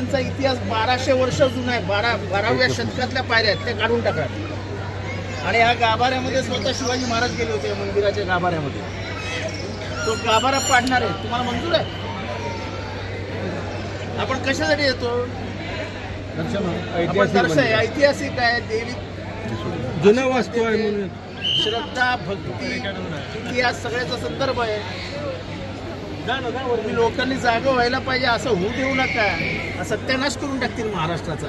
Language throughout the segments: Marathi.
महाराष्ट्राचा इतिहास 1200 वर्ष जुना आहे. 12व्या शतकातल्या पायऱ्या आहेत, त्या काढून टाका. आणि ह्या गाभाऱ्यामध्ये स्वतः शिवाजी महाराज गेले होते मंदिराच्या गाभाऱ्यामध्ये. तो गाभारा पाडणार आहे, तुम्हाला मंजूर आहे? आपण कशासाठी येतो? दर्शन ऐतिहासिक आहे, देवी जुना वास्तू आहे म्हणून. श्रद्धा, भक्ती, इतिहास सगळ्याचा संदर्भ आहे. लोकांनी जागा व्हायला पाहिजे, असं होऊ देऊ नका. सत्यानाश करून टाकतील महाराष्ट्राचा.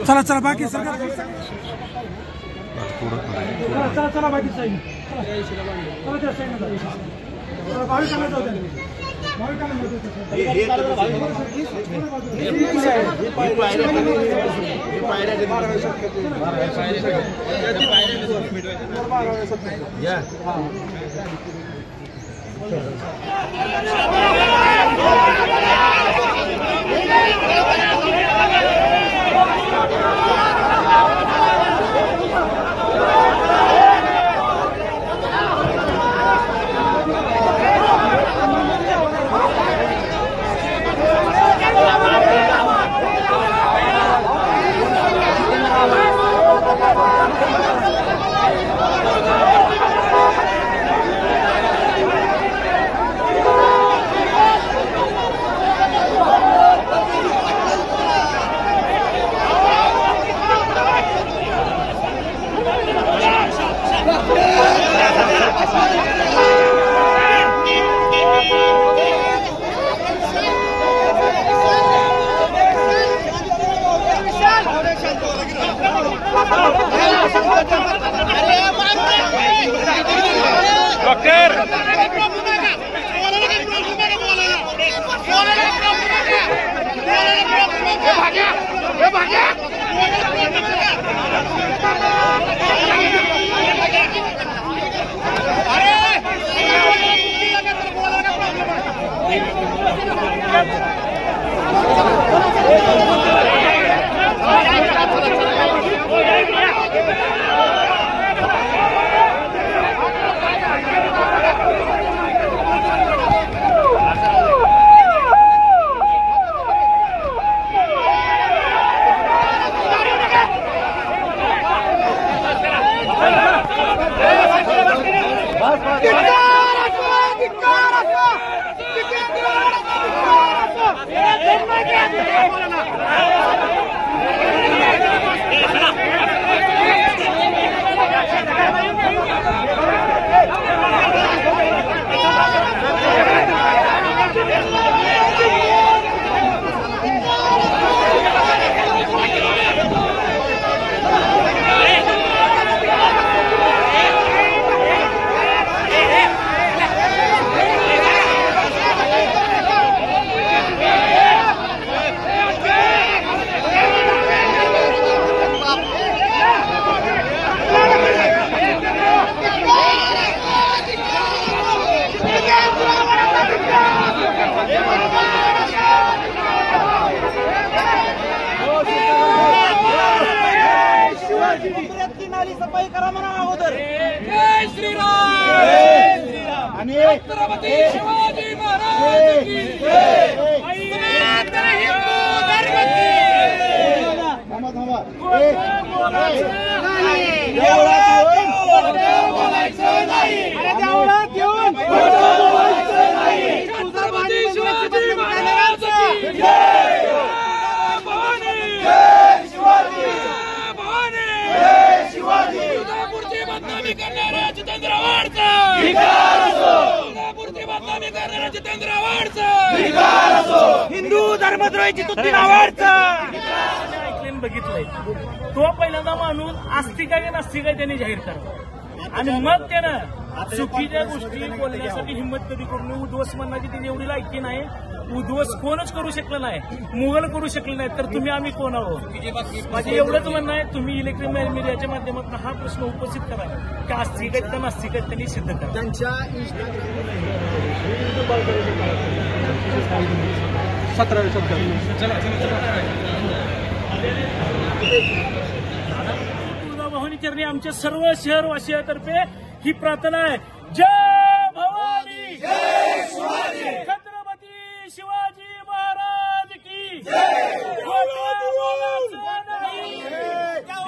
चला चला बाकी चला चला बाकी सफाई करा म्हणा अगोदर. जय श्रीराम आणि छत्रपती शिवाजी महाराज की जय. सनातन हिंदू धर्म की बोलायचं नाही. अरे देवळात येऊन बोलायचं नाही. छत्रपती शिवाजी महाराज की जय. बदनामी करणाऱ्या जितेंद्र आव्हाडचा धिक्कार असो. सोलापूरची बदनामी करणाऱ्या जितेंद्र आव्हाडचा धिक्कार असो. हिंदू धर्मद्रोहीची तुती आव्हाडचा ऐकलेन बघितलंय. तो पहिल्यांदा माणूस आस्तिक आहे नास्तिक आहे त्यांनी जाहीर करावं आणि मग त्यानं चुकीच्या गोष्टी बोलण्यासाठी हिंमत कधी करून उद्ध्वस्त म्हणण्याची त्यांनी एवढी लायकी नाही. उद्ध्वस्त कोणच करू शकलं नाही, मुघल करू शकले नाही, तर तुम्ही आम्ही कोण आहोत? माझे एवढंच म्हणणं आहे, तुम्ही इलेक्ट्रॉनिक मीडियाच्या माध्यमातून हा प्रश्न उपस्थित करा की आस्तिक आहेत का नास्तिक आहेत त्यांनी सिद्ध करा. त्यांच्या 17व्या शतकात तुळजाभवानीच्या चरणी आमच्या सर्व शहरवासियांतर्फे ही प्रार्थना आहे. जय भवानी, जय शिवाजी, छत्रपती शिवाजी महाराज की जय. खोटं बोलायचं नाही,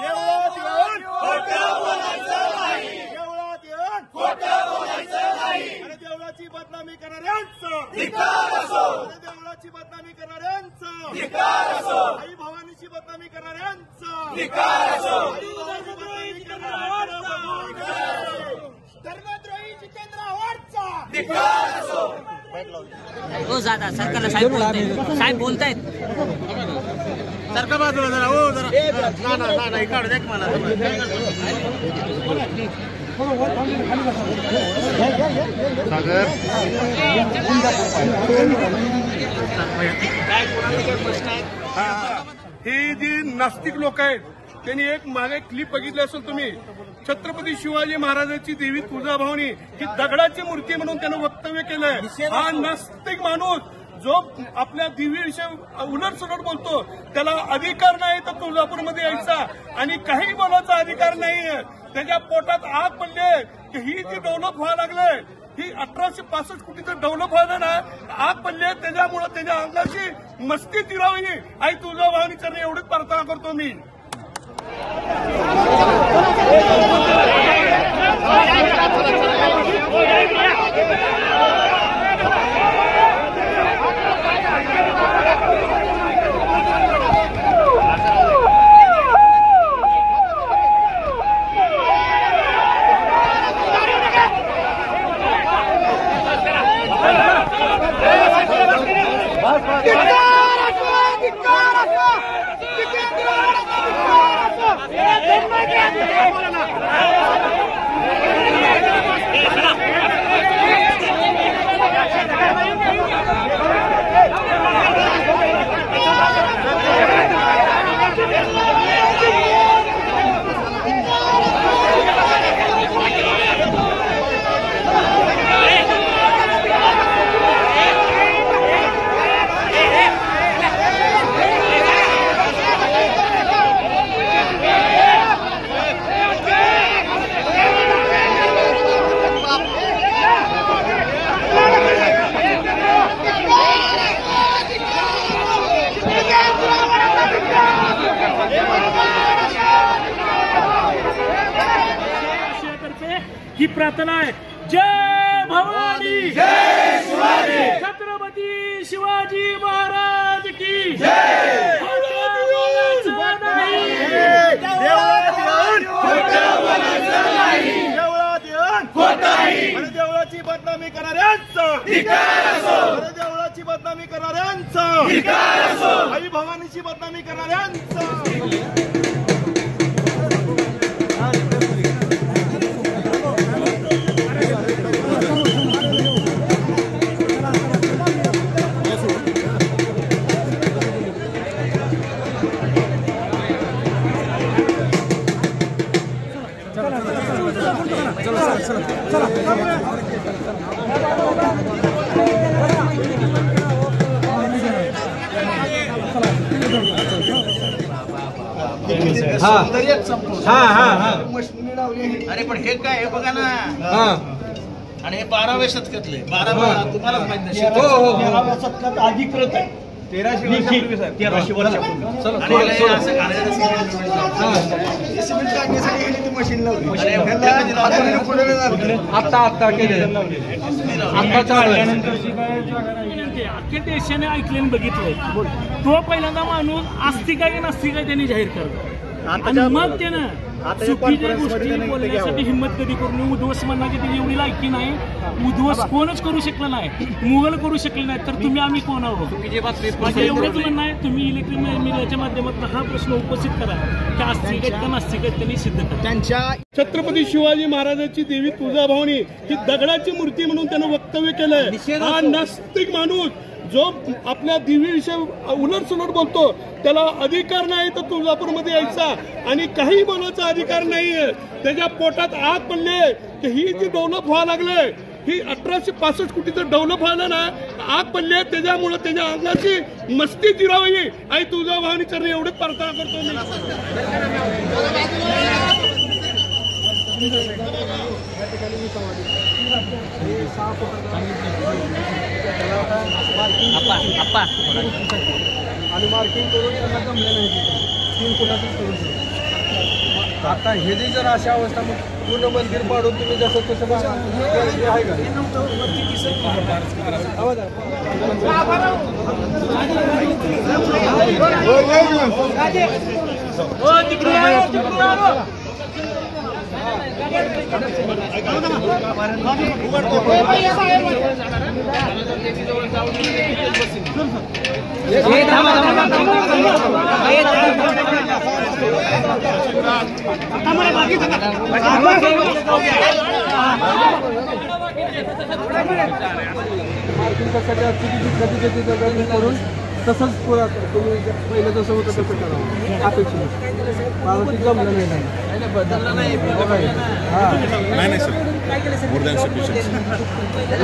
देवळात येऊन खोटं बोलायचं नाही, देवळात येऊन खोटं बोलायचं नाही, आणि देवळाची बदनामी करणाऱ्यांचं धिक्कार असो, देवळाची बदनामी करणाऱ्यांचं धिक्कार असो, आई भवानीची बदनामी करणाऱ्यांचं धिक्कार असो, आई भवानीची बदनामी करणाऱ्यांचं धर्मद्रोही जितेंद्र आव्हाडचा धिक्कार असो. हो दादा सरकारला साहेब बोलतायत. सरका बाजूला जरा, हो जरा ना काढ द्या मला. सागर काय कोणाकडे प्रश्न आहेत? हे जे नास्तिक लोक आहेत त्यांनी एक मागे क्लिप बघितली असेल तुम्ही. छत्रपती शिवाजी महाराजांची देवी तुळजाभवानी ही दगडाची मूर्ती म्हणून त्यानं वक्तव्य केलंय. हा नास्तिक माणूस जो आपल्या देवीविषयी उलटसुलट बोलतो त्याला अधिकार नाही तर तुळजापूरमध्ये यायचा आणि काही बोलायचा अधिकार नाहीये. त्याच्या पोटात आग पडले की ही जी डेव्हलप व्हायला लागले, ही 1865 कोटीचं डेव्हलप व्हायला ना, आग पडले त्याच्यामुळे त्याच्या अंगाची मस्ती जिरावी. आई तुळजाभवानी चरणी एवढीच प्रार्थना करतो मी. ही प्रार्थना आहे. जय भवानी, जय शिवाजी, छत्रपती शिवाजी महाराज की जय. खोटं बोलायचं नाही, देवळात येऊन खोटं बोलायचं नाही, देवळात येऊन खोटाही, आणि देवळाची बदनामी करणाऱ्यांचं धिक्कार असो, आणि देवळाची बदनामी करणाऱ्यांचं धिक्कार असो, आई भवानीची बदनामी करणाऱ्यांचं. मशिनी लावली. अरे पण हे काय, हे बघा ना, आणि हे 12व्या शतकातले. 12 तुम्हालाच माहित नाही. 13व्या शतकात अधिकृत आहे. 1300 वर्षापूर्वी. आणि याला हे असं घालायचं सिमेंट काढण्यासाठी ह्यांनी ती मशीन लावली. आता केले आता चालू अख्ख्या देशाने ऐकले बघितलंय. तो पहिल्यांदा माणूस आस्तिक आहे की नास्तिक आहे त्यांनी जाहीर करतो आणि मग त्यानं चुकीच्या गोष्टी बोलण्यासाठी हिंमत कधी करून उद्ध्वस्त म्हणण्याची त्याची एवढी लायकी नाही. उद्ध्वस्त कोणच करू शकलं नाही, मुघल करू शकले नाही, तर तुम्ही आम्ही कोण आहोत? म्हणजे एवढंच म्हणणं आहे. तुम्ही इलेक्ट्रॉनिक मीडियाच्या माध्यमातून हा प्रश्न उपस्थित करा की आस्तिक आहेत का नास्तिक आहेत त्यांनी सिद्ध करा. त्यांच्या छत्रपती शिवाजी महाराजांची देवी तुळजाभवानी ही दगडाची मूर्ती म्हणून त्यानं वक्तव्य केलंय. हा नास्तिक माणूस जो आपल्या देवीविषयी उलटसुलट बोलतो त्याला अधिकार नाही तर तुळजापूरमध्ये यायचा आणि काही बोलायचा अधिकार नाहीये. त्याच्या पोटात आग पडले की ही जी डेव्हलप व्हायला लागले, ही 1865 कोटीचं डेव्हलप व्हायला ना, आग पडले त्याच्यामुळे त्याच्या अंगाची मस्ती जिरावी. आई तुळजाभवानी चरणी एवढीच प्रार्थना करतो मी. आप्पा आणि मार्किंग करून त्यांना जमले नाही 3 फुटातच करून दिलं. आता हे जी जर अशा अवस्था मग पूर्ण मंदिर पाडून तुम्ही जसं तसं हे आहे का करून तसंच पुरा तुम्ही पहिलं जसं होतं तसं करावं अपेक्षित. मला ते जमलं नाही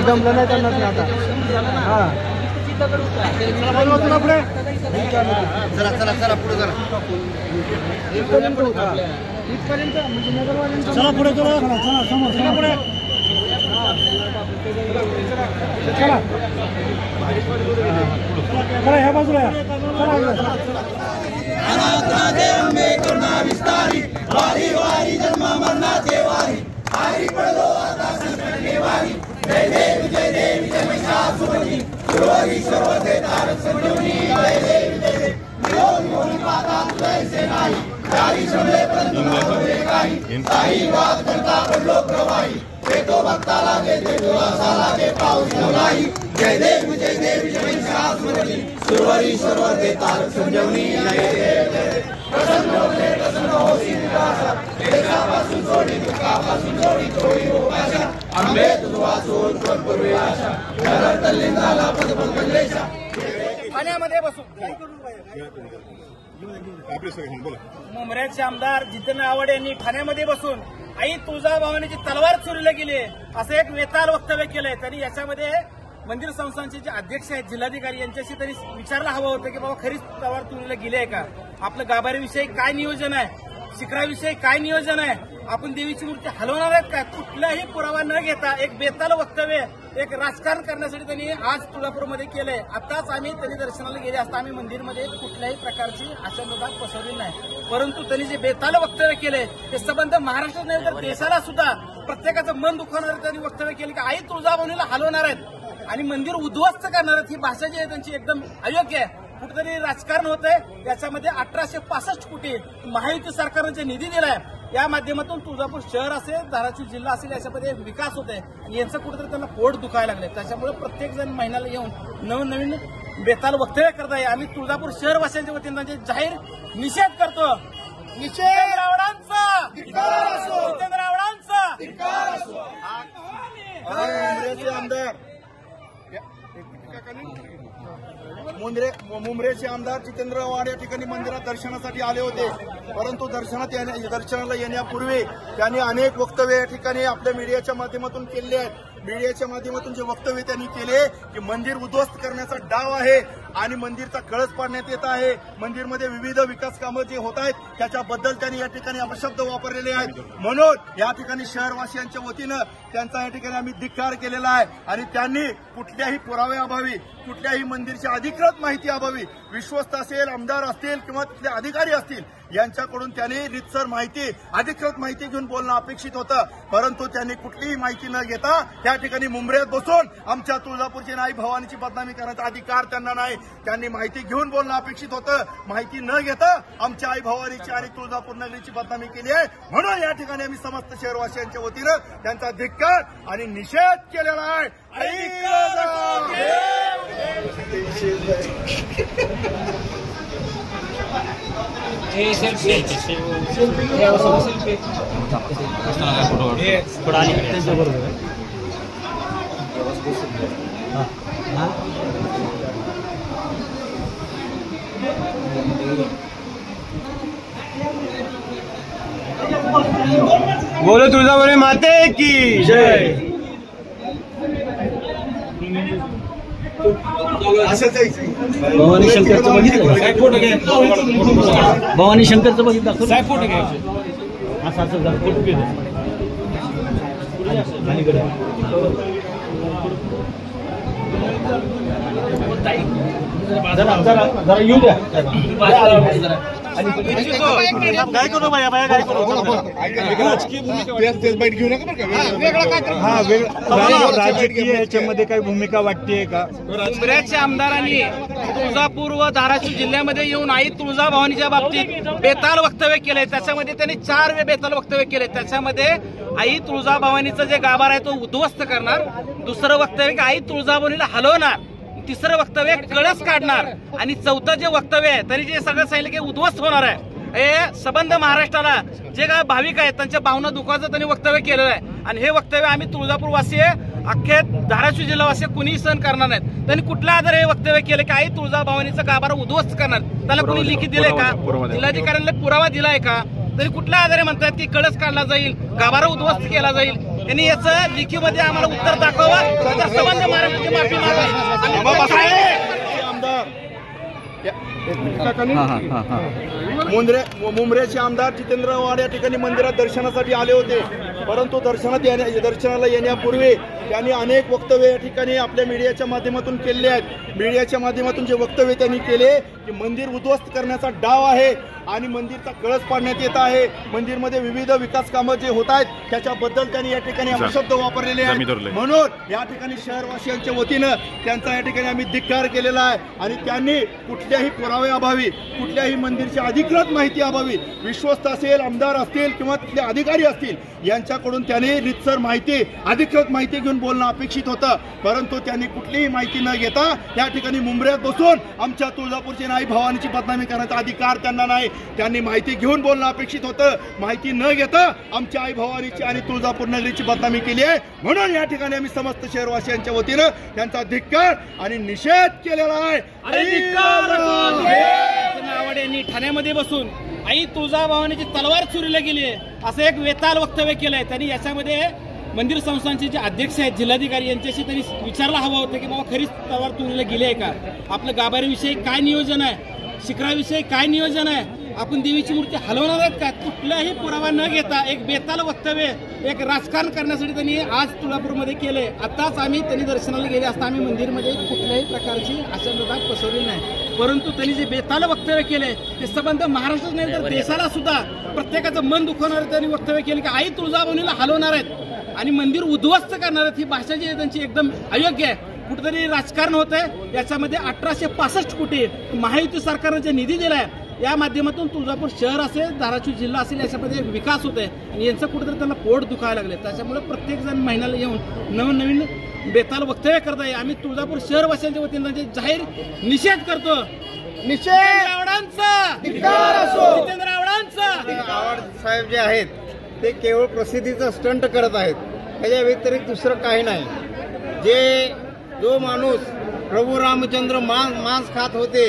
जमलं नाही त्यांना ते आता. हां चला पुढे करा. इथपर्यंत होता इथपर्यंत म्हणजे नगरवाल्यांचा. चला पुढे चला समोर चला पुढे चला चला ह्या बाजूला या. ठाण्यामध्ये बसून मुंबऱ्याचे आमदार जितेंद्र आव्हाड यांनी ठाण्यामध्ये बसून आई तुळजाभवानीची तलवार चोरीला गेली असं एक वेताल वक्तव्य केलंय. त्यांनी याच्यामध्ये मंदिर संस्थांचे जे अध्यक्ष आहेत जिल्हाधिकारी यांच्याशी तरी विचारला हवं होतं की बाबा खरीच तलवार चोरीला गेली आहे का, आपलं गाभाऱ्याविषयी काय नियोजन आहे, शिखराविषयी काय नियोजन आहे, आपण देवीची मूर्ती हलवणार आहेत का. कुठलाही पुरावा न घेता एक बेताल वक्तव्य एक राजकारण करण्यासाठी त्यांनी आज तुळजापूरमध्ये केलंय. आताच त्यांनी दर्शनाला गेले असता आम्ही मंदिरमध्ये कुठल्याही प्रकारची आशंका पसरली नाही, परंतु त्यांनी जे बेताल वक्तव्य केले ते संबंध महाराष्ट्रात नाही तर देशाला सुद्धा प्रत्येकाचं मन दुखवणारे त्यांनी वक्तव्य केले की आई तुळजाभवानीला हलवणार आहेत आणि मंदिर उद्ध्वस्त करणार आहेत. ही भाषा जी आहे त्यांची एकदम अयोग्य आहे. कुठेतरी राजकारण होत आहे. याच्यामध्ये 1865 कोटी महायुती सरकारनं जे निधी दिलाय या माध्यमातून तुळजापूर शहर असेल धाराशिव जिल्हा असेल याच्यामध्ये विकास होत आहे आणि यांचं कुठेतरी त्यांना पोट दुखायला लागले. त्याच्यामुळे प्रत्येक जण महिन्याला येऊन नवनवीन बेताल वक्तव्य करत आहे. आम्ही तुळजापूर शहरवासियांच्या वतीनं त्यांचे जाहीर निषेध करतो. निषेध रावणांचा जितेंद्र आव्हाडांचा आमदार मुंबरेचे आमदार जितेंद्र आव्हाड या ठिकाणी मंदिरात दर्शनासाठी आले होते, परंतु दर्शनाला येण्यापूर्वी त्यांनी अनेक वक्तव्य या ठिकाणी आपल्या मीडियाच्या माध्यमातून केले आहेत. मीडियाच्या माध्यमातून जे वक्तव्य त्यांनी केले की मंदिर उद्ध्वस्त करण्याचा डाव आहे आणि मंदिरचा कळस पाडण्यात येत आहे, मंदिरमध्ये विविध विकास कामं जे होत आहेत त्याच्याबद्दल त्यांनी या ठिकाणी अपशब्द वापरलेले आहेत. म्हणून या ठिकाणी शहरवासियांच्या वतीनं त्यांचा या ठिकाणी आम्ही धिक्कार केलेला आहे आणि त्यांनी कुठल्याही पुराव्याअभावी कुठल्याही मंदिरची अधिकृत माहिती अभावी विश्वस्त असेल, आमदार असतील किंवा तिथले अधिकारी असतील यांच्याकडून त्यांनी रितसर माहिती अधिकृत माहिती घेऊन बोलणं अपेक्षित होतं, परंतु त्यांनी कुठलीही माहिती न घेता त्या ठिकाणी मुंबऱ्यात बसून आमच्या तुळजापूरची आई भवानीची बदनामी करण्याचा अधिकार त्यांना नाही. त्यांनी माहिती घेऊन बोलणं अपेक्षित होतं. माहिती न घेता आमच्या आई भवानीची आणि तुळजापूर नगरीची बदनामी केली आहे. म्हणून या ठिकाणी आम्ही समस्त शहरवासियांच्या वतीनं त्यांचा धिक्कार आणि निषेध केलेला आहे. बोलो तुळजाभवानी माते की जय. भवानी शंकरचं बघितलं भवानी शंकरचं बघितलं फोटो घ्यायचे असं फोटो जरा येऊ द्या. काय करू बाया बाया काय करू राजकीय राजकीय ह्याच्यामध्ये काही भूमिका वाटते का? उमऱ्याच्या आमदारांनी तुळजापूर व धाराशिव जिल्ह्यामध्ये येऊन आई तुळजाभवानीच्या बाबतीत बेताल वक्तव्य केलंय. त्याच्यामध्ये त्यांनी 4 बेताल वक्तव्य केले. त्याच्यामध्ये आई तुळजाभवानीचा जे गाभारा आहे तो उद्ध्वस्त करणार, दुसरं वक्तव्य की आई तुळजाभवानीला हलवणार, तिसरं वक्तव्य कळस काढणार आणि चौथं जे वक्तव्य आहे त्यांनी जे सगळं सांगितलं की उद्ध्वस्त होणार आहे. हे संबंध महाराष्ट्राला जे काय भाविक आहेत त्यांच्या भावना दुखाचं त्यांनी वक्तव्य केलेलं आहे. आणि हे वक्तव्य आम्ही तुळजापूरवासी अख्खे धाराशिव जिल्हावासी कुणीही सहन करणार नाहीत. त्यांनी कुठल्या आधारे हे वक्तव्य केलं की आई तुळजाभवानीचा गाभारा उद्ध्वस्त करणार? त्याला कुणी लिखित दिलंय का? जिल्हाधिकाऱ्यांना पुरावा दिलाय का? तरी कुठल्या आधारे म्हणतात की कळस काढला जाईल, गाभारा उद्ध्वस्त केला जाईल? त्यांनी याचं लेखीमध्ये आम्हाला उत्तर दाखवावं. संबंध महाराष्ट्राची माफी मुंबऱ्याचे आमदार जितेंद्र आव्हाड या ठिकाणी मंदिरात दर्शनासाठी आले होते. परंतु दर्शनाला येण्यापूर्वी त्यांनी अनेक वक्तव्य या ठिकाणी आपल्या मीडियाच्या माध्यमातून केले आहेत. मीडियाच्या माध्यमातून जे वक्तव्य त्यांनी केले की मंदिर उद्ध्वस्त करण्याचा डाव आहे आणि मंदिरचा कळस पाडण्यात येत आहे, मंदिरमध्ये विविध विकास कामं जे होत आहेत त्याच्याबद्दल त्यांनी या ठिकाणी अपशब्द वापरलेले आहेत. म्हणून या ठिकाणी शहरवासियांच्या वतीनं त्यांचा या ठिकाणी आम्ही धिक्कार केलेला आहे. आणि त्यांनी कुठल्याही पुराव्याअभावी, कुठल्याही मंदिरची अधिकृत माहिती अभावी, विश्वस्त असेल, आमदार असतील किंवा तिथले अधिकारी असतील यांच्याकडून त्यांनी रितसर माहिती, अधिकृत माहिती घेऊन बोलणं अपेक्षित होतं. परंतु त्यांनी कुठलीही माहिती न घेता या ठिकाणी मुंबऱ्यात बसून आमच्या तुळजापूरची आई भवानीची बदनामी करण्याचा अधिकार त्यांना नाही. त्यांनी माहिती घेऊन बोलणं अपेक्षित होतं. माहिती न घेता आमच्या आई भवानीची आणि तुळजापूर नगरीची बदनामी केली आहे. म्हणून या ठिकाणी आम्ही समस्त शहरवासियांच्या वतीनं त्यांचा धिक्कार आणि निषेध केलेला आहे. आव्हाड यांनी ठाण्यामध्ये बसून आई तुळजाभवानीची तलवार चोरीला गेली आहे असं एक बेताल वक्तव्य केलंय. त्यांनी याच्यामध्ये मंदिर संस्थांचे जे अध्यक्ष आहेत, जिल्हाधिकारी यांच्याशी त्यांनी विचारला हवं होतं की बाबा खरीच तलवार चोरीला गेली आहे का? आपलं गाभाऱ्याविषयी काय नियोजन आहे? शिखराविषयी काय नियोजन आहे? आपण देवीची मूर्ती हलवणार आहेत का? कुठलाही पुरावा न घेता एक बेताल वक्तव्य, एक राजकारण करण्यासाठी त्यांनी आज तुळजापूरमध्ये केलंय. आताच त्यांनी दर्शनाला गेले असता आम्ही मंदिरमध्ये कुठल्याही प्रकारची अशांतता पसरली नाही. परंतु त्यांनी जे बेताल वक्तव्य केले ते संबंध महाराष्ट्रात नाही तर देशाला सुद्धा प्रत्येकाचं मन दुखवणारे त्यांनी वक्तव्य केले की आई तुळजाभवानीला हलवणार आहेत आणि मंदिर उद्ध्वस्त करणार आहेत. ही भाषा जी आहे त्यांची एकदम अयोग्य आहे. कुठेतरी राजकारण होत आहे. याच्यामध्ये 1865 कोटी महायुती सरकारने जे निधी दिलाय या माध्यमातून तुळजापूर शहर असेल, धाराशिव जिल्हा असेल याच्यामध्ये विकास होत आहे आणि यांचं कुठेतरी त्यांना पोट दुखायला लागले. त्याच्यामुळे प्रत्येक जण महिन्याला येऊन नवीन बेताल वक्तव्य करत आहे. आम्ही तुळजापूर शहरवासियांच्या वतीनं जाहीर निषेध करतो. जितेंद्र आव्हाडांचा आव्हाड साहेब जे आहेत ते केवळ प्रसिद्धीचा स्टंट करत आहेत. त्याच्या व्यतिरिक्त दुसरं काही नाही. जो माणूस प्रभू रामचंद्र मांस खात होते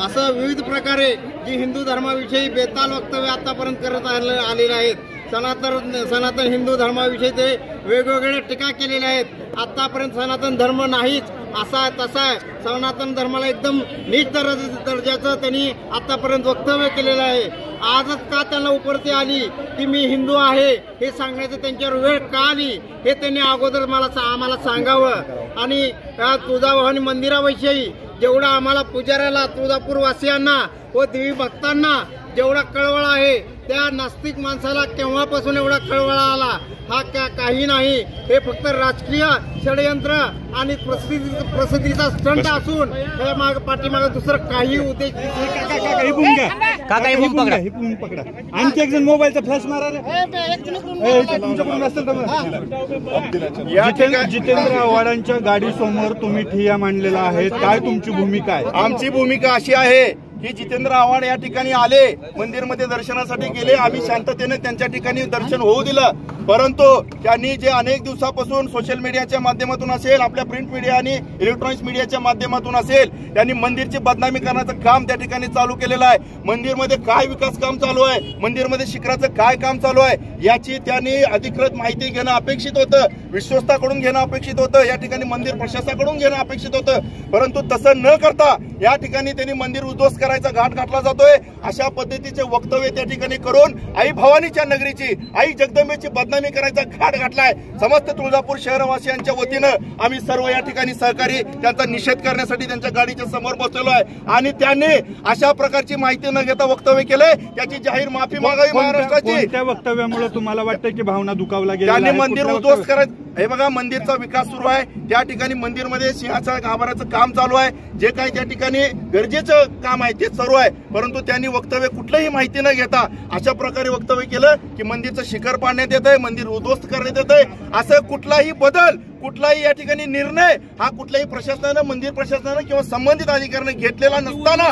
असं विविध प्रकारे जी हिंदू धर्माविषयी बेताल वक्तव्य आतापर्यंत करत आलेले आहेत. सनातन हिंदू धर्माविषयी ते वेगवेगळ्या टीका केलेल्या आहेत. आतापर्यंत सनातन धर्म नाहीच असा तसा आहे. सनातन धर्माला एकदम नीच दर्जाचं त्यांनी आतापर्यंत वक्तव्य केलेलं आहे. आजच का त्यांना उपरती आली की मी हिंदू आहे हे सांगण्याचं त्यांच्यावर वेळ का आली हे त्यांनी अगोदर आम्हाला सांगावं. आणि या तुळजाभवानी मंदिराविषयी जेवढा आम्हाला पुजाऱ्याला, तुळजापूरवासियांना व देवी भक्तांना जेवढा कळवळा आहे त्या नास्तिक माणसाला केव्हापासून एवढा कळवळा आला हा काही नाही. हे फक्त राजकीय षडयंत्र आणि प्रसिद्धीचा स्टंट असून त्या पाठीमागे दुसरं काही उद्देश. आणखी एक जण मोबाईलचा फ्लॅश मारा. जितेंद्र आव्हाडांच्या गाडीसमोर तुम्ही ठिय्या मांडलेला आहे, काय तुमची भूमिका आहे? आमची भूमिका अशी आहे की जितेंद्र आव्हाड या ठिकाणी आले, मंदिरमध्ये दर्शनासाठी गेले. आम्ही शांततेने त्यांच्या ठिकाणी दर्शन होऊ दिलं. परंतु त्यांनी जे अनेक दिवसापासून सोशल मीडियाच्या माध्यमातून असेल, आपल्या प्रिंट मीडिया आणि इलेक्ट्रॉनिक्स मीडियाच्या माध्यमातून असेल, त्यांनी मंदिरची बदनामी करण्याचं काम त्या ठिकाणी चालू केलेलं आहे. मंदिरमध्ये काय विकास काम चालू आहे, मंदिरमध्ये शिखराचं काय काम चालू आहे याची त्यांनी अधिकृत माहिती घेणं अपेक्षित होतं, विश्वस्ताकडून घेणं अपेक्षित होतं, या ठिकाणी मंदिर प्रशासनाकडून घेणं अपेक्षित होतं. परंतु तसं न करता या ठिकाणी त्यांनी मंदिर उद्ध्वस्त करायचा घाट घातला जातोय. अशा पद्धतीचे वक्तव्य त्या ठिकाणी करून आई भवानीच्या नगरीची, आई जगदंबेची बदनामी करायचा घाट घातलाय. समस्त तुळजापूर शहरवासियांच्या वतीनं आम्ही सर्व या ठिकाणी सहकारी त्यांचा निषेध करण्यासाठी त्यांच्या गाडीच्या समोर बसलेलो आहे. आणि त्यांनी अशा प्रकारची माहिती न घेता वक्तव्य केलंय, त्याची जाहीर माफी मागावी महाराष्ट्राची. त्या वक्तव्यामुळे तुम्हाला वाटतं की भावना दुखावला गेला? त्यांनी मंदिर उद्ध्वस्त करायचं. हे बघा, मंदिरचा विकास सुरू आहे. त्या ठिकाणी मंदिरमध्ये सिंहाच्या गाभाऱ्याचं काम चालू आहे. जे काही त्या ठिकाणी गरजेचं काम आहे ते सुरू आहे. परंतु त्यांनी वक्तव्य कुठलंही माहिती न घेता अशा प्रकारे वक्तव्य केलं की मंदिरचं शिखर पाडण्यात येत आहे, मंदिर उद्ध्वस्त करण्यात येत आहे. असं कुठलाही बदल, कुठलाही या ठिकाणी निर्णय हा कुठल्याही प्रशासनानं, मंदिर प्रशासनानं किंवा संबंधित अधिकाऱ्याने घेतलेला नसताना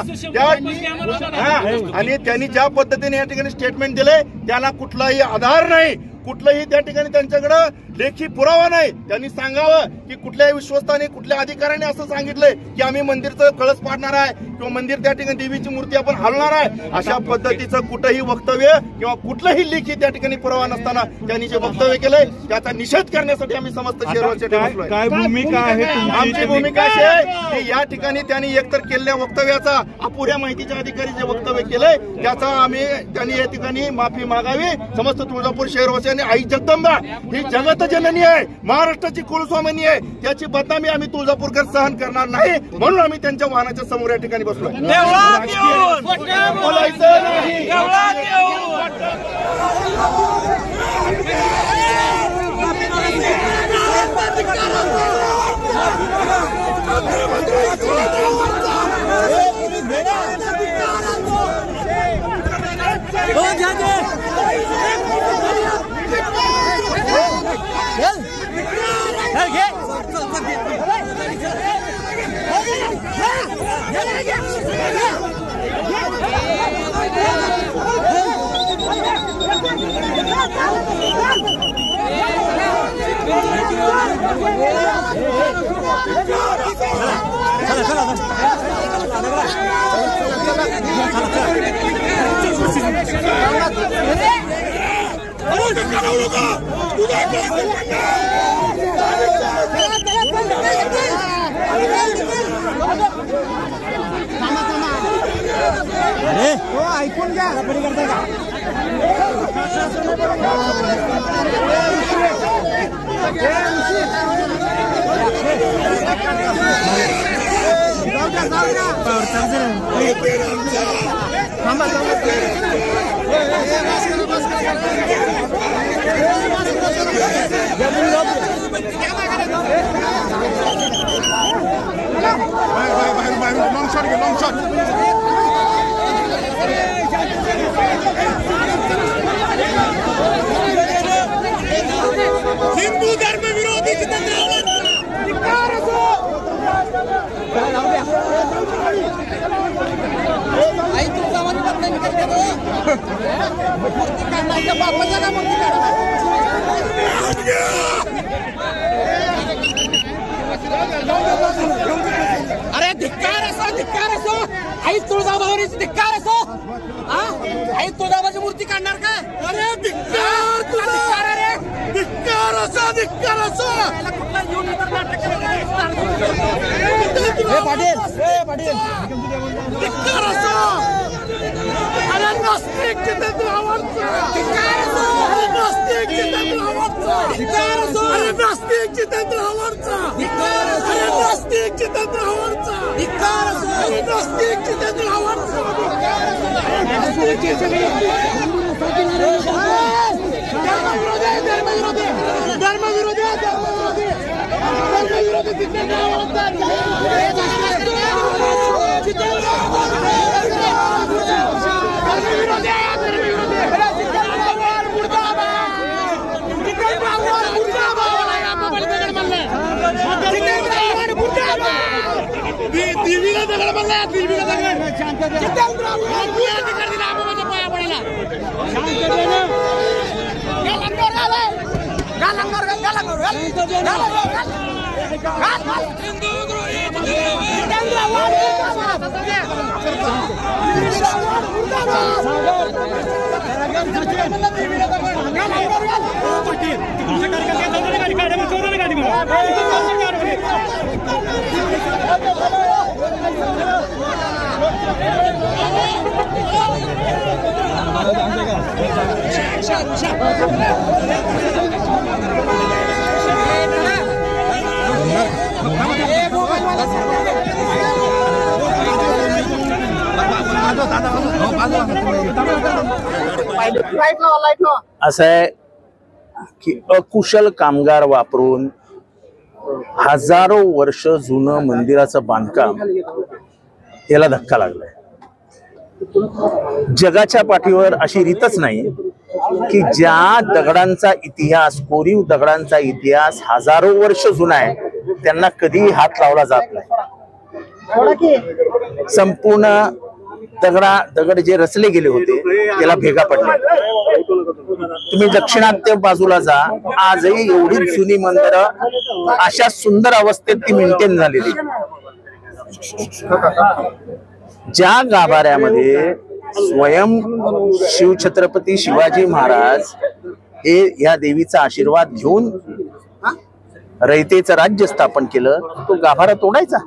आणि त्यांनी ज्या पद्धतीने या ठिकाणी स्टेटमेंट दिले त्याला कुठलाही आधार नाही, कुठलंही त्या ठिकाणी त्यांच्याकडे लेखी पुरावा नाही. त्यांनी सांगावं की कुठल्याही विश्वस्ताने, कुठल्या अधिकाऱ्याने असं सांगितलंय की आम्ही मंदिरचं कळस पाडणार आहे किंवा मंदिर त्या ठिकाणी देवीची मूर्ती आपण हलवणार आहे. अशा पद्धतीचं कुठंही वक्तव्य किंवा कुठलंही लेखी त्या ठिकाणी पुरावा नसताना त्यांनी जे वक्तव्य केलंय त्याचा निषेध करण्यासाठी आम्ही समस्त शहराचे काय भूमिका आहे आमची? भूमिका अशी आहे की या ठिकाणी त्यांनी एकतर केलेल्या वक्तव्याचा, अपुऱ्या माहितीच्या अधिकारी जे वक्तव्य केलंय त्याचा त्यांनी या ठिकाणी माफी मागावी. समस्त तुळजापूर शहरवासियांनी आई जगदंबा ही जगत जननी आहे, महाराष्ट्राची कुलस्वामिनी आहे, त्याची बदनामी आम्ही तुळजापूरकर सहन करणार नाही. म्हणून आम्ही त्यांच्या वाहनाच्या समोर या ठिकाणी बसलोय. बोलायचं नाही. अरे हो, ऐकून घ्या. रबडी करताय का? लॉन्ग शॉट घे, लॉन्ग शॉट. हिंदू धर्म विरोधी अरे धिक्कार असो आई तुळजाभवानीची धिक्कार असो. आई तुळजाभवानीची मूर्ती काढणार का? अरे धिक्कार, धिक्कार असो, धिक्कार असो. धिक्कार असो. अरे नास्तिक जितेंद्र आव्हाडचा धिक्कार असो. अरे नास्तिक जितेंद्र आव्हाडचा धिक्कार असो. अरे नास्तिक जितेंद्र आव्हाडचा धिक्कार असो. अरे नास्तिक जितेंद्र आव्हाडचा धिक्कार असो. अरे नास्तिक जितेंद्र आव्हाडचा धिक्कार असो. देवीला दगड बनला, देवीला दगड पाया पडायला. गाडी असं आहे की अकुशल कामगार वापरून हजारो वर्ष जुनं मंदिराचं बांधकाम याला धक्का लागलाय. जगाच्या पाठीवर अशी रीतच नाही की ज्या दगडांचा इतिहास, कोरीव दगडांचा इतिहास हजारो वर्ष जुना आहे त्यांना कधीही हात लावला जात नाही. संपूर्ण दगड जे रचले गेले होते त्याला भेगा पडले. तुम्ही दक्षिणात्य बाजूला जा, आजही एवढी जुनी मंदिरं अशा सुंदर अवस्थेत ती मेंटेन झालेली. ज्या गाभाऱ्यामध्ये स्वयं शिवछत्रपती शिवाजी महाराज हे या देवीचा आशीर्वाद घेऊन रयतेचं राज्य स्थापन केलं, तो गाभारा तोडायचा.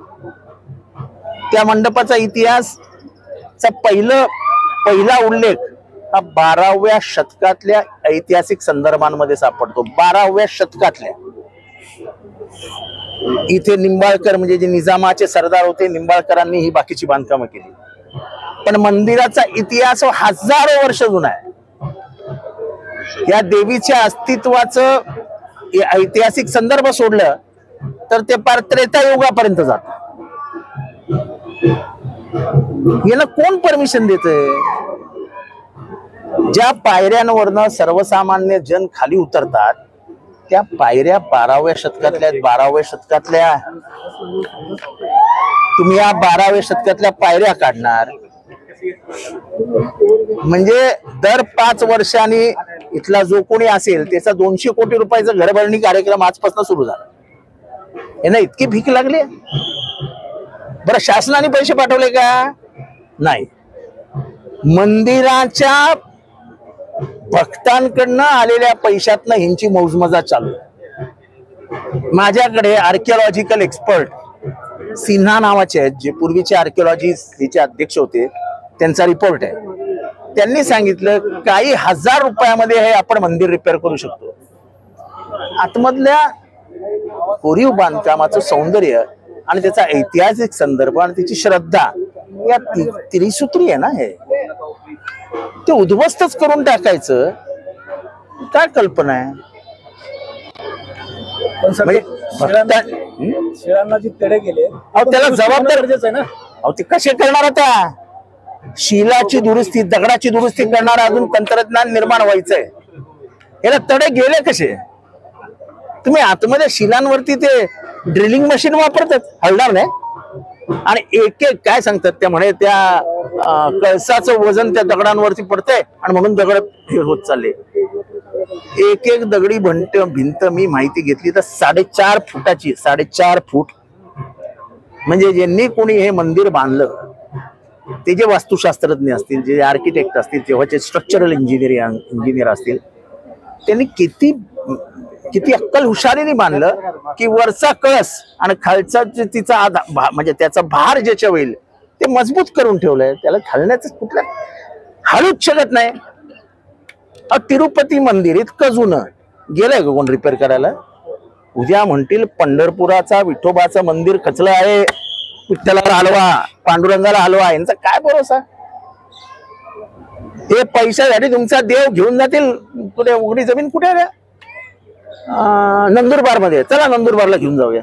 त्या मंडपाचा इतिहास पहिला उल्लेख हा 12व्या शतकातल्या ऐतिहासिक संदर्भांमध्ये सापडतो. 12व्या शतकातल्या. इथे निंबाळकर म्हणजे जे निजामाचे सरदार होते, निंबाळकरांनी ही बाकीची बांधकामं केली. पण मंदिराचा इतिहास हजारो वर्ष जुना आहे. या देवीच्या अस्तित्वाचं ऐतिहासिक संदर्भ सोडलं तर ते पार त्रेतायुगापर्यंत जात. याला कोण परमिशन देतंय? ज्या पायऱ्यांवरनं सर्वसामान्य जन खाली उतरतात त्या पायऱ्या 12व्या शतकातल्या. तुम्ही या 12व्या शतकातल्या पायऱ्या काढणार म्हणजे दर 5 वर्षांनी इथला जो कोणी असेल त्याचा 200 कोटी रुपयाचा घरभरणी कार्यक्रम आजपासून सुरू झाला. यांना इतकी भीक लागली. बरं, शासनाने पैसे पाठवले का? नाही. मंदिराच्या भक्तांकडनं आलेल्या पैशातनं ह्यांची मौजमजा चालू आहे. माझ्याकडे आर्किओलॉजिकल एक्सपर्ट सिन्हा नावाचे आहेत, जे पूर्वीचे आर्किओलॉजीचे अध्यक्ष होते, त्यांचा रिपोर्ट आहे. त्यांनी सांगितलं काही 1000 रुपयामध्ये हे आपण मंदिर रिपेअर करू शकतो. आतमधल्या कोरीव बांधकामाचं सौंदर्य आणि त्याचा ऐतिहासिक संदर्भ आणि त्याची श्रद्धा या त्रिसूत्री आहे ना, हे ते उद्ध्वस्तच करून टाकायचं काय कल्पना आहे? शिळांना जी तडे गेले त्याला जबाबदार आहे ना. अहो ते कसे करणार आता? शिलाची दुरुस्ती, दगडाची दुरुस्ती करणार अजून तंत्रज्ञान निर्माण व्हायचंय. याला तडे गेले कसे? तुम्ही आतमध्ये शिलांवरती ते ड्रिलिंग मशीन वापरतात, हलणार नाही. आणि एक एक काय सांगतात त्या म्हणे त्या कळसाचं वजन त्या दगडांवरती पडतंय आणि म्हणून दगड हे होत चालले. एक एक दगडी भिंत मी माहिती घेतली तर 4.5 फुटाची, 4.5 फूट. म्हणजे ज्यांनी कोणी हे मंदिर बांधलं ते जे वास्तुशास्त्रज्ञ असतील, जे आर्किटेक्ट असतील, तेव्हाचे स्ट्रक्चरल इंजिनियर असतील, त्यांनी किती अक्कल हुशारीने बांधलं की वरचा कळस आणि खालचा तिचा म्हणजे त्याचा भार ज्याच्या होईल ते मजबूत करून ठेवलंय. त्याला हलण्याचं कुठल्या हलूच शकत नाही. तिरुपती मंदिर इतकं जुनं गेलंय का कोण रिपेअर करायला? उद्या म्हणतील पंढरपुराचा विठोबाचं मंदिर खचलं आहे, विठ्ठलाला हलवा, पांडुरंगाला हलवा. यांचा काय भरोसा? हे पैशासाठी तुमचा देव घेऊन जातील. कुठे उघडी जमीन कुठे आहे? नंदुरबार मध्ये. चला नंदुरबारला घेऊन जाऊया.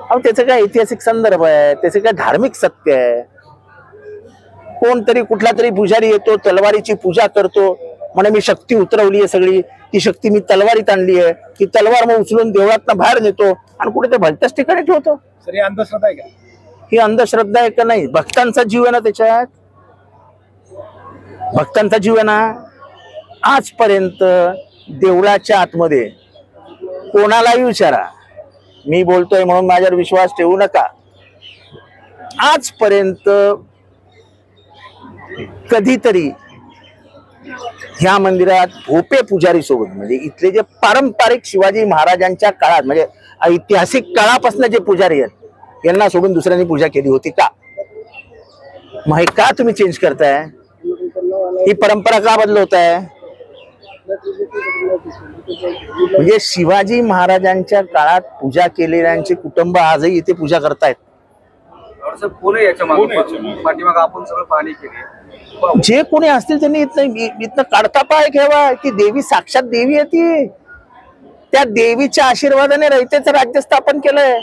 अहो त्याचं काय ऐतिहासिक संदर्भ आहे, त्याचं काय धार्मिक सत्य आहे. कोणतरी कुठला तरी पुजारी येतो, तलवारीची पूजा करतो, म्हणे मी शक्ती उतरवली आहे सगळी, ती शक्ती मी तलवारीत आणली आहे. ती तलवार मग उचलून देवळातनं बाहेर नेतो आणि कुठे ते भलत्याच ठिकाणी ठेवतो. सर ही अंधश्रद्धा आहे का? ही अंधश्रद्धा आहे का? नाही. भक्तांचा जीव आहे ना त्याच्यात. भक्तांचा जीव आहे ना. आजपर्यंत देवळाच्या आतमध्ये कोणालाही विचारा, मी बोलतोय म्हणून माझ्यावर विश्वास ठेवू नका, आजपर्यंत कधीतरी ह्या मंदिरात भोपे पुजारी सोबत, म्हणजे इथले जे पारंपरिक शिवाजी महाराजांच्या काळात म्हणजे ऐतिहासिक काळापासून जे पुजारी आहेत यांना सोडून दुसऱ्यांनी पूजा केली होती का? मग हे का तुम्ही चेंज करताय? ही परंपरा का बदलवताय? म्हणजे शिवाजी महाराजांच्या काळात पूजा केलेल्यांचे कुटुंब आजही इथे पूजा करतायत. कोण आहे याच्या मागे पाठीमागे आपण सगळं पाहणी केली. जे कोणी असतील त्यांनी इथनं काढता पाय घ्यावा. ती देवी साक्षात देवी आहे ती. त्या देवीच्या आशीर्वादाने रयतेचं राज्य स्थापन केलंय.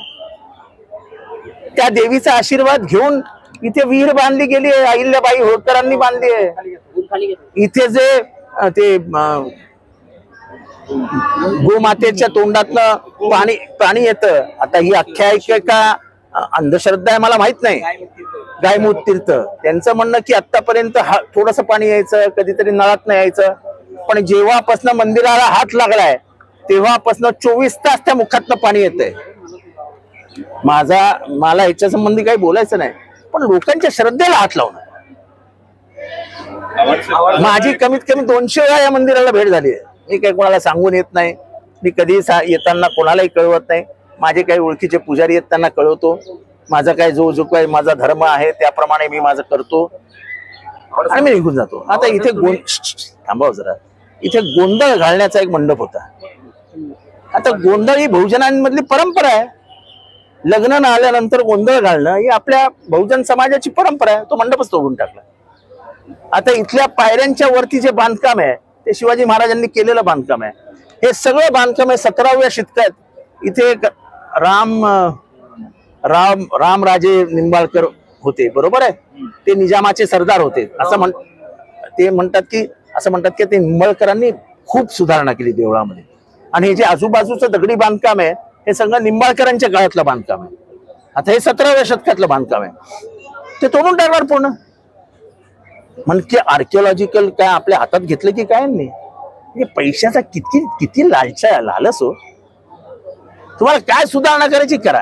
त्या देवीचा आशीर्वाद घेऊन इथे विहीर बांधली गेली आहे. अहिल्याबाई होळकरांनी बांधली आहे. इथे जे ते गोमातेच्या तोंडातलं पाणी येतं. आता ही आख्यायिका का अंधश्रद्धा आहे मला माहित नाही. गायमुख तीर्थ त्यांचं म्हणणं की आतापर्यंत थोडस पाणी यायचं, कधीतरी नळात नाही यायचं, पण जेव्हापासून मंदिराला हात लागलाय तेव्हापासून 24 तास त्या मुखातनं पाणी येतंय. मला याच्या संबंधी काही बोलायचं नाही, पण लोकांच्या श्रद्धेला हात लावणं. माझी कमीत कमी 200 वेळा या मंदिराला भेट झाली आहे. मी काही कोणाला सांगून येत नाही. मी कधी येताना कोणालाही कळवत नाही. माझे काही ओळखीचे पुजारी आहेत त्यांना कळवतो. माझा काय जो काही माझा धर्म आहे त्याप्रमाणे मी माझं करतो आणि मी निघून जातो. आता इथे थांबाव जरा. इथे गोंधळ घालण्याचा एक मंडप होता. आता गोंधळ ही बहुजनांमधली परंपरा आहे. लग्न न आल्यानंतर गोंधळ घालणं ही आपल्या बहुजन समाजाची परंपरा आहे. तो मंडपच तोडून टाकला. आता इथल्या पायऱ्यांच्या वरती जे बांधकाम आहे ते शिवाजी महाराजांनी केलेलं बांधकाम आहे. हे सगळं बांधकाम आहे 17व्या शतकात. इथे रामराजे निंबाळकर होते, बरोबर आहे. ते निजामाचे सरदार होते असं ते म्हणतात की ते निंबाळकरांनी खूप सुधारणा केली देवळामध्ये. आणि हे जे आजूबाजूचं दगडी बांधकाम आहे हे सगळं निंबाळकरांच्या काळातलं बांधकाम आहे. आता हे 17व्या शतकातलं बांधकाम आहे. ते तोडून टाकणार पूर्ण. म्हणजे आर्किओलॉजिकल काय आपल्या हातात घेतलं की काय नाही. पैशाचा किती लालच हो. तुम्हाला काय सुधारणा करायची करा,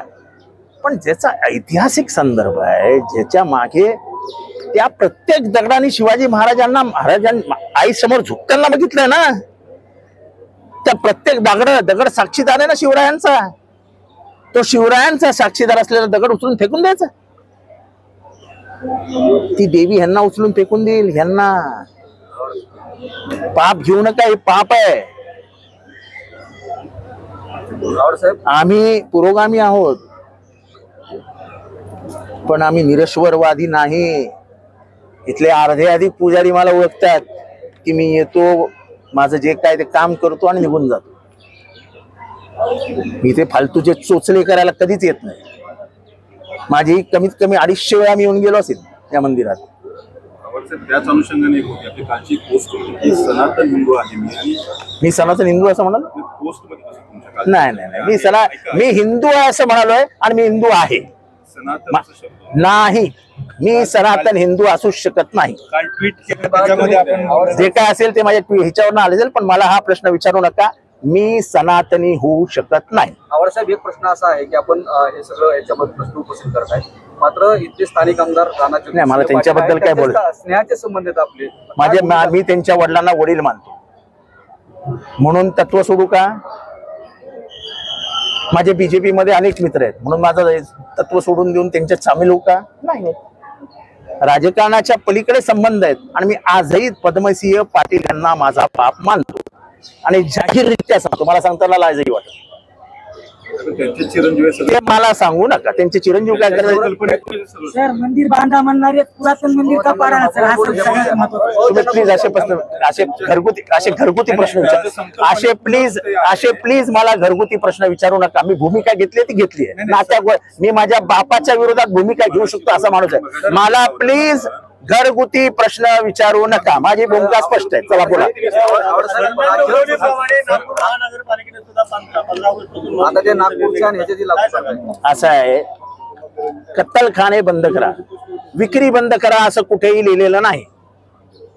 पण ज्याचा ऐतिहासिक संदर्भ आहे, ज्याच्या मागे त्या प्रत्येक दगडाने शिवाजी महाराजांना आई समोर झुकताना बघितलंय ना. त्या प्रत्येक दगड साक्षीदार आहे ना शिवरायांचा. तो शिवरायांचा साक्षीदार असलेला दगड उचलून फेकून द्यायचा. ती देवी ह्यांना उचलून फेकून देईल. ह्यांना पाप घेऊ नका, हे पाप आहे. आम्ही पुरोगामी आहोत, पण आम्ही निरश्वरवादी नाही. इथले अर्धे अधिक पुजारी मला ओळखतात की मी येतो, माझं जे काय ते काम करतो आणि निघून जातो. इथे फालतूचे चोचले करायला कधीच येत नाही. माझी कमीत कमी 250 वेळा मी येऊन गेलो असेल या मंदिरात. त्याच अनुषंगाने आपली कालची पोस्ट होती की सनातन हिंदू आहे मी सनातन हिंदू असं म्हणालो नाही. मी हिंदू आहे असं म्हणालोय आणि मी हिंदू आहे नाही. मी सनातन हिंदू असू शकत नाही. काल ट्विट केलं त्याच्यामध्ये आपण जे काय असेल ते माझ्या ह्याच्यावर आले जाईल, पण मला हा प्रश्न विचारू नका. मी सनातनी होऊ शकत नाही. आवार साहेब, एक प्रश्न असा आहे की आपण हे सगळं याच्यामध्ये प्रश्न उपस्थित करताय, मात्र इथले स्थानिक आमदार नाही, मला त्यांच्याबद्दल काय बोलायचं. स्नेहाचे संबंध आहेत आपले. मी त्यांच्या वडिलांना वडील मानतो म्हणून तत्व सोडू का? माझे बीजेपी मध्ये अनेक मित्र आहेत म्हणून माझं तत्व सोडून देऊन त्यांच्यात सामील होऊ का? नाही. राजकारणाच्या पलीकडे संबंध आहेत आणि मी आजही पद्मसिंह पाटील यांना माझा बाप मानतो आणि जाहीररित्या सांगतो. मला सांगताना लाजही वाटत. त्यांचे चिरंजीव मला सांगू नका. त्यांचे चिरंजीव काय करायचे. सर, मंदिर बांधा म्हणणारे पुरातन मंदिर का पाडा सर? तुम्ही प्लीज असे घरगुती प्रश्न विचार. असे प्लीज मला घरगुती प्रश्न विचारू नका. मी भूमिका घेतली ती घेतली आहे. नात्या मी माझ्या बापाच्या विरोधात भूमिका घेऊ शकतो असा माणूस आहे. मला प्लीज घरगुती प्रश्न विचारू नका. माझी भूमिका स्पष्ट आहे. चला बोला. असं आहे, कत्तलखाने बंद करा, विक्री बंद करा असं कुठेही लिहिलेलं नाही.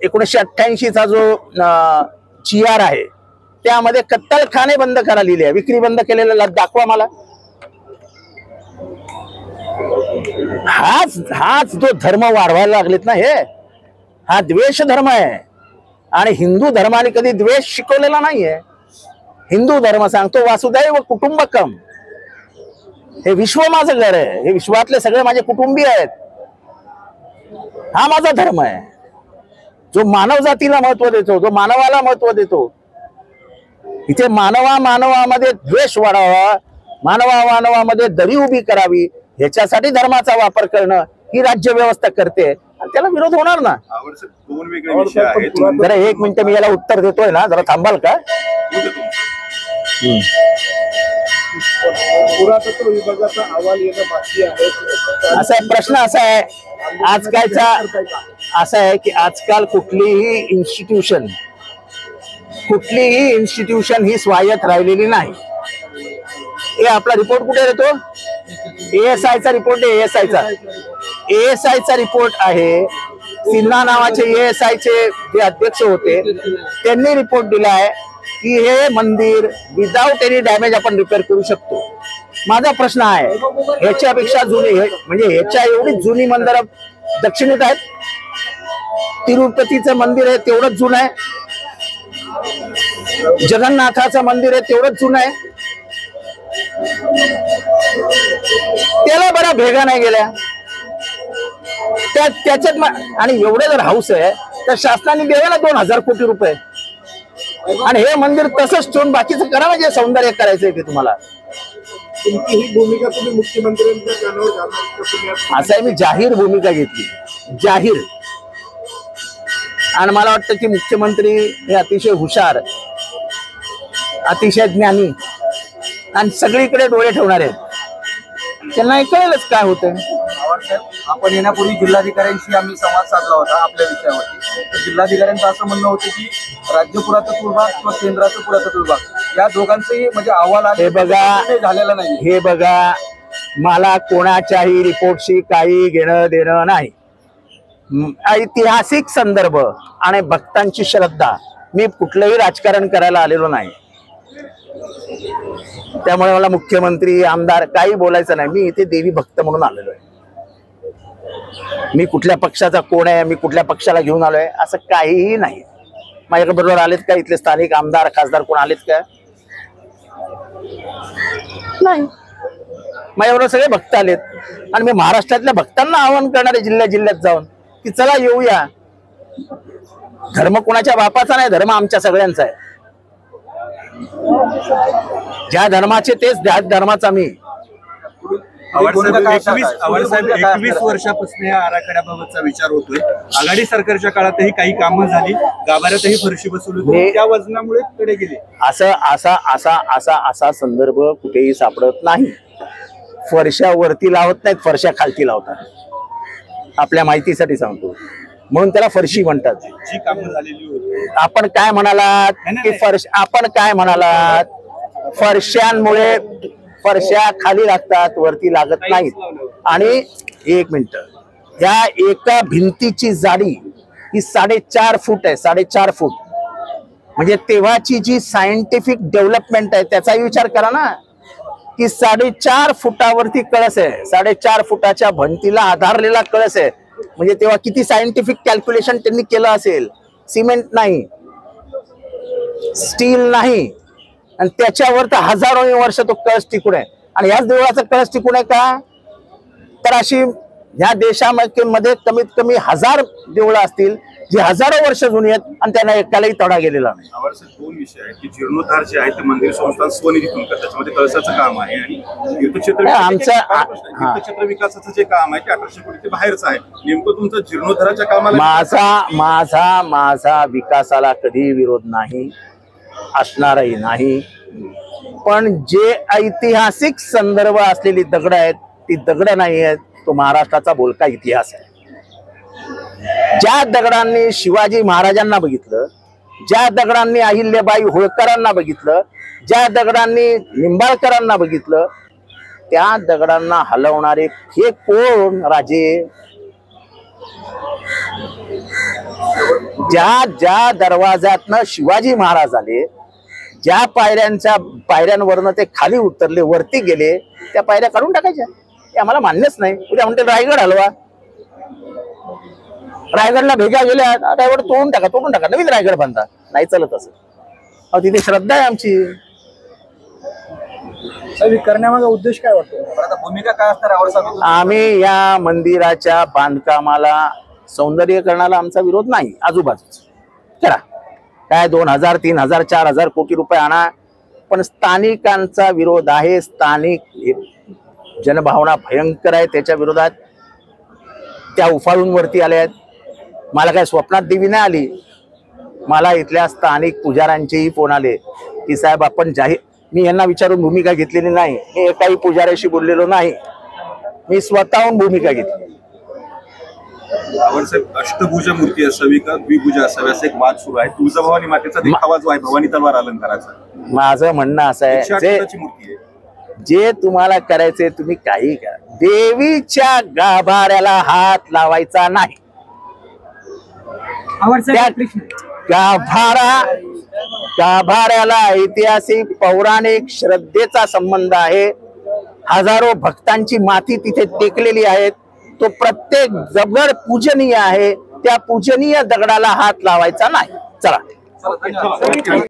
1988 चा जो GR आहे त्यामध्ये कत्तलखाने बंद करा लिहिले आहे. विक्री बंद केलेला दाखवा मला. हाच जो धर्म वाढवायला लागलेत ना, हा द्वेष धर्म आहे. आणि हिंदू धर्माने कधी द्वेष शिकवलेला नाहीये. हिंदू धर्म सांगतो वासुदैव कुटुंबकम. हे विश्व माझं घर आहे. हे विश्वातले सगळे माझे कुटुंबीय आहेत. हा माझा धर्म आहे जो मानव जातीला महत्व देतो, जो मानवाला महत्व देतो. इथे मानवामध्ये द्वेष वाढावा, मानवामध्ये दरी उभी करावी ह्याच्यासाठी धर्माचा वापर करणं ही राज्य व्यवस्था करते आणि त्याला विरोध होणार ना. आवडसर दोन वेगळे विषय आहेत. जरा एक मिनिट मी याला उत्तर देतोय ना, जरा थांबाल का? पुरातत्व विभागाचा अहवाल येणं बाकी आहे. असा प्रश्न असा आहे आजकालचा, असा आहे की आजकाल कुठलीही इन्स्टिट्यूशन ही स्वायत्त राहिलेली नाही. हे आपला रिपोर्ट कुठे येतो? ASI चा रिपोर्ट आहे. ASI चा रिपोर्ट आहे. सिन्हा नावाचे ASI चे जे अध्यक्ष होते त्यांनी रिपोर्ट दिलाय की हे मंदिर विदाउट एनी डॅमेज आपण रिपेअर करू शकतो. माझा प्रश्न आहे ह्याच्यापेक्षा जुनी, म्हणजे ह्याच्या एवढी जुनी मंदिरं दक्षिणेत आहेत. तिरुपतीचं मंदिर आहे तेवढंच जुनं आहे. जगन्नाथाचं मंदिर आहे तेवढंच जुनं आहे. त्याला बरा भेगा नाही गेल्या त्याच्यात. आणि एवढे जर हाऊस आहे तर शासनाने द्यावे ना 2000 कोटी रुपये. आणि हे मंदिर तसंच ठेवून बाकीचं करा म्हणजे सौंदर्य करायचंय की तुम्हाला. तुमची ही भूमिका तुम्ही मुख्यमंत्र्यांच्या कानावर घालणार? असं आहे, मी जाहीर भूमिका घेतली, जाहीर. आणि मला वाटतं की मुख्यमंत्री हे अतिशय हुशार, अतिशय ज्ञानी आणि सगळीकडे डोळे ठेवणार आहेत. त्यांना कळेलच काय होतं. आपण येण्यापूर्वी जिल्हाधिकाऱ्यांशी आम्ही संवाद साधला होता आपल्या विषयावरती. तर जिल्हाधिकाऱ्यांचं असं म्हणणं होतं की राज्य पुरातत्व विभाग किंवा केंद्राचं पुरातत्व विभाग या दोघांचेही म्हणजे अहवाल हे बघा, झालेला नाही. हे बघा, मला कोणाच्याही रिपोर्टशी काही घेणं देणं नाही. ऐतिहासिक संदर्भ आणि भक्तांची श्रद्धा, मी कुठलंही राजकारण करायला आलेलो नाही. त्यामुळे मला मुख्यमंत्री आमदार काही बोलायचं नाही. मी इथे देवी भक्त म्हणून आलेलो आहे. मी कुठल्या पक्षाचा कोण आहे, मी कुठल्या पक्षाला घेऊन आलोय असं काहीही नाही. माझ्याबरोबर आलेत का इथले स्थानिक आमदार खासदार कोण आलेत का? नाही. माझ्याबरोबर सगळे भक्त आलेत. आणि मी महाराष्ट्रातल्या भक्तांना आवाहन करणार आहे जिल्ह्यात जाऊन की चला येऊया. धर्म कोणाच्या बापाचा नाही, धर्म आमच्या सगळ्यांचा आहे. ज्या धर्माचे तेच त्या धर्माचा मी. 21 वर्षापासून या आराखड्याबाबतचा विचार होतोय. आघाडी सरकारच्या काळातही काही कामं झाली, गाभाऱ्यातही फरशी बसवली होती, त्या वजनामुळे कडे गेले. असा संदर्भ कुठेही सापडत नाही. फरशा वरती लावत नाहीत, फरशा खालती लावतात. आपल्या माहितीसाठी सांगतो, म्हणून त्याला फरशी म्हणतात. जी कामं झालेली होती, आपण काय म्हणालात की आपण काय म्हणालात, फरशांमुळे फरशा खाली लागतात, वरती लागत नाहीत. आणि एक मिनिट, या एका भिंतीची जाडी ही 4.5 फूट आहे. 4.5 फूट म्हणजे तेव्हाची जी सायंटिफिक डेव्हलपमेंट आहे त्याचाही विचार करा ना, की 4.5 फुटावरती कळस आहे. 4.5 फुटाच्या भिंतीला आधारलेला कळस आहे. म्हणजे तेव्हा किती सायंटिफिक कॅल्क्युलेशन त्यांनी केलं असेल. सिमेंट नाही, स्टील नाही, आणि त्याच्यावर तर हजारो वर्ष तो कळस टिकून आहे. आणि याच देवळाचा कळस टिकून आहे का? तर अशी ह्या देशामध्ये कमीत कमी 1000 देवळं असतील जी हजारो वर्ष जुनी आहेत आणि त्यांना एकालाही तडा गेलेला नाही. आवडसर दोन विषय आहेत की जीर्णोद्धार जे आहे ते मंदिर संस्थान स्वनिधीतून करतात, त्याच्यामध्ये कळसाचं काम आहे. आणि तीर्थक्षेत्र विकासाचं जे काम आहे ते 1800 कोटी ते बाहेरचं आहे. नेमकं तुमचं जीर्णोद्धाराच्या कामाला माझा विकासाला कधी विरोध नाही, असणारही नाही. पण जे ऐतिहासिक संदर्भ असलेली दगड आहेत ती दगड नाही आहेत. तो महाराष्ट्राचा बोलका इतिहास आहे. ज्या दगडांनी शिवाजी महाराजांना बघितलं, ज्या दगडांनी अहिल्याबाई होळकरांना बघितलं, ज्या दगडांनी निंबाळकरांना बघितलं, त्या दगडांना हलवणारे हे कोण राजे? ज्या दरवाजातनं शिवाजी महाराज आले, ज्या पायऱ्यांवरनं ते खाली उतरले, वरती गेले, त्या पायऱ्या काढून टाकायच्या. हे आम्हाला मान्यच नाही. उद्या म्हणते रायगड हलवा, रायगडला भेगा गेल्या, रायगड तोडून टाका, नवीन रायगड बांधा. नाही चालत असं. तिथे श्रद्धा आहे आमची. करण्यामागे उद्देश काय वाटतो? भूमिका काय असणार? आम्ही या मंदिराच्या बांधकामाला, सौंदर्यीकरणाला आमचा विरोध नाही. आजूबाजूच करा, काय 2000, 3000, 4000 कोटी रुपये आणा, पण स्थानिकांचा विरोध आहे. स्थानिक जनभावना भयंकर आहे, त्याच्या विरोधात त्या उफाळून वरती आल्या आहेत। मला काय स्वप्नात देवी नाही आली, मला इथल्या स्थानिक पुजाऱ्यांचेही फोन आले की साहेब आपण जाहीर, मी यांना विचारून भूमिका घेतलेली नाही, मी एकाही पुजाऱ्याशी बोललेलो नाही, मी स्वतःहून भूमिका घेतली। साहेब अष्टभुजा मूर्ती असावी का द्विभुजा असावी असा एक वाद सुरू आहे। तुळजाभवानी मातेचा देखावा जो आहे भवानी तलवार अलंकाराचा, माझं म्हणणं असं आहे, 108 मूर्ती आहे, जे तुम्हाला करायचे तुम्ही काही करा, देवीच्या गाभाऱ्याला हात लावायचा नाही। त्या गाभाऱ्याला ऐतिहासिक पौराणिक श्रद्धेचा संबंध आहे, हजारो भक्तांची माती तिथे टेकलेली आहे, तो प्रत्येक दगड पूजनीय आहे, त्या पूजनीय दगडाला हात लावायचा नाही। चला।